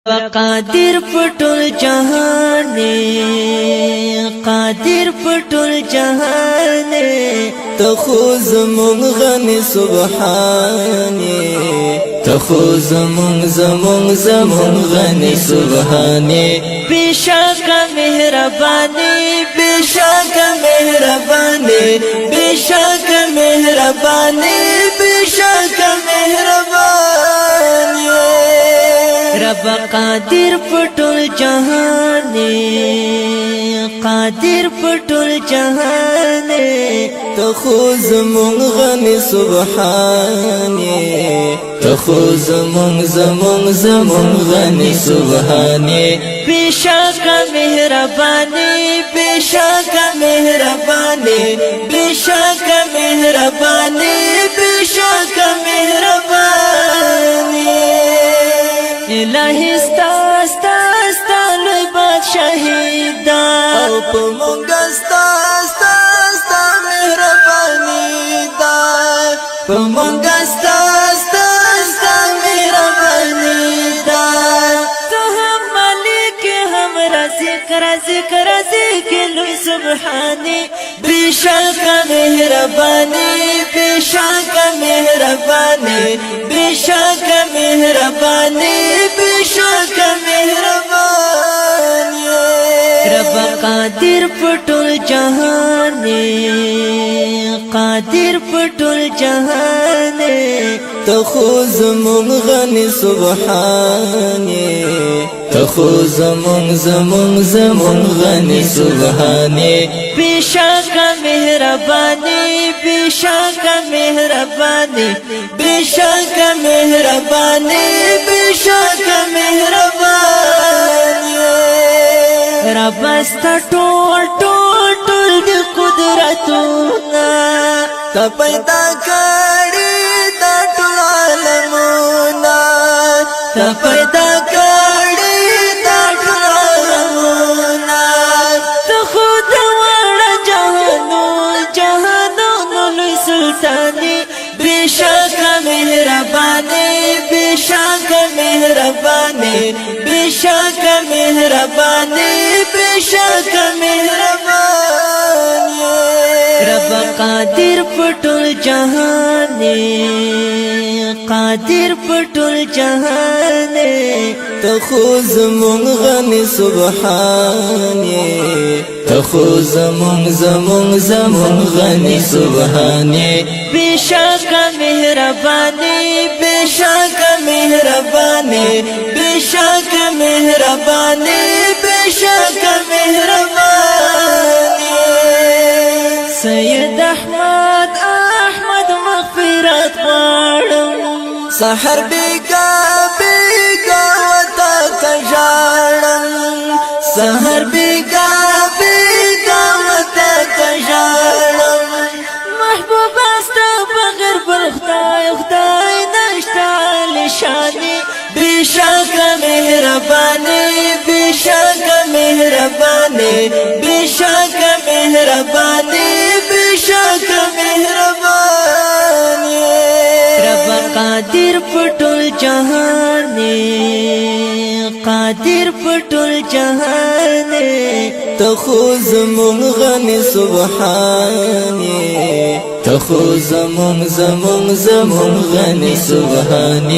قادر پټول جهان قادر پټول جهان تخو زمون غني سبحان تخو زمون غني سبحان بشک مهرباني بشک مهرباني بشک مهرباني بشک مهرباني رب قادر پټول جهان قادر پټول جهان تخو زمون غني سبحان تخو زمون غني سبحان بشک مهرباني بشک مهرباني بشک مهرباني بشک مهرباني الہی ستا لوی بادشاہی دا او په مونږه ستا مهرباني دا په مونږه ستا مهرباني دا تو هم مالک هم رازق لوی سبحانی بشک مهرباني بشک مهرباني بشک مهرباني بشک مهرباني رب قادر پټول جهان قادر پټول جهان تخو زمون غني سبحان تخو زمون غني سبحان بشک مهرباني بشک مهرباني بشک مهرباني بشک مهرباني رب استا ټول د قدرتونه تا پیدا کړی د ټول عالمونه تا پیدا کړی د ټول عالمونه ته خود وړه جهانونو لوی سلطاني بشک مهرباني بشک مهرباني بشک مهرباني بشک مهرباني رب قادر پټول جهان قادر پټول جهان تخو زمون غني سبحان تخو زمون غني سبحان بشک مهرباني بشک مهرباني بشک مهرباني بشک مهرباني سید احمد مغفرت غواړم سحر بیگا وتا تجارم سحر بیگا وتا تجارم محبوب استا بغیر بل خدای نشتا لشانی بشک مهرباني بشک مهرباني بشک مهرباني بشک مهرباني رب قادر پټول جهان قادر پټول جهان تخو زمون غني سبحان تخو زمون غني سبحان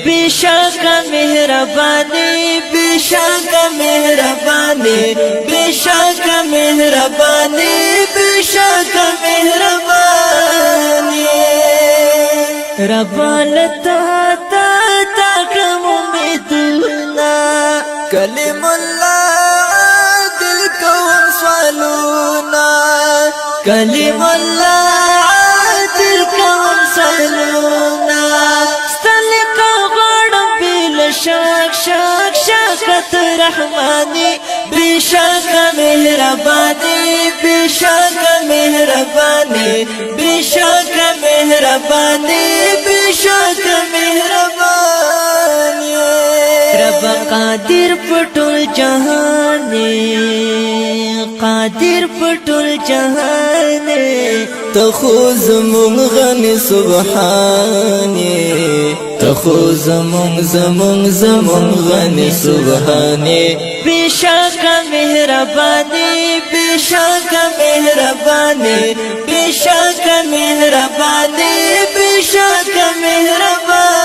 بشک مهرباني بشک مهرباني بشک مهرباني بشک مهرباني رب لتا کوم امیدونه کلم الله دل کوم سوالونه کلم الله دل کوم سوالونه ستلک غړم بل شک رحماني بشک مهرباني بشک مهرباني بشک مهرباني بشک مهرباني رب قادر پټول جهان قادر پټول جهان تخو زمون غني سبحان تخو زمون غنی سبحانی بیشک مهربانی بیشک مهربانی بیشک مهربانی بیشک مهربانی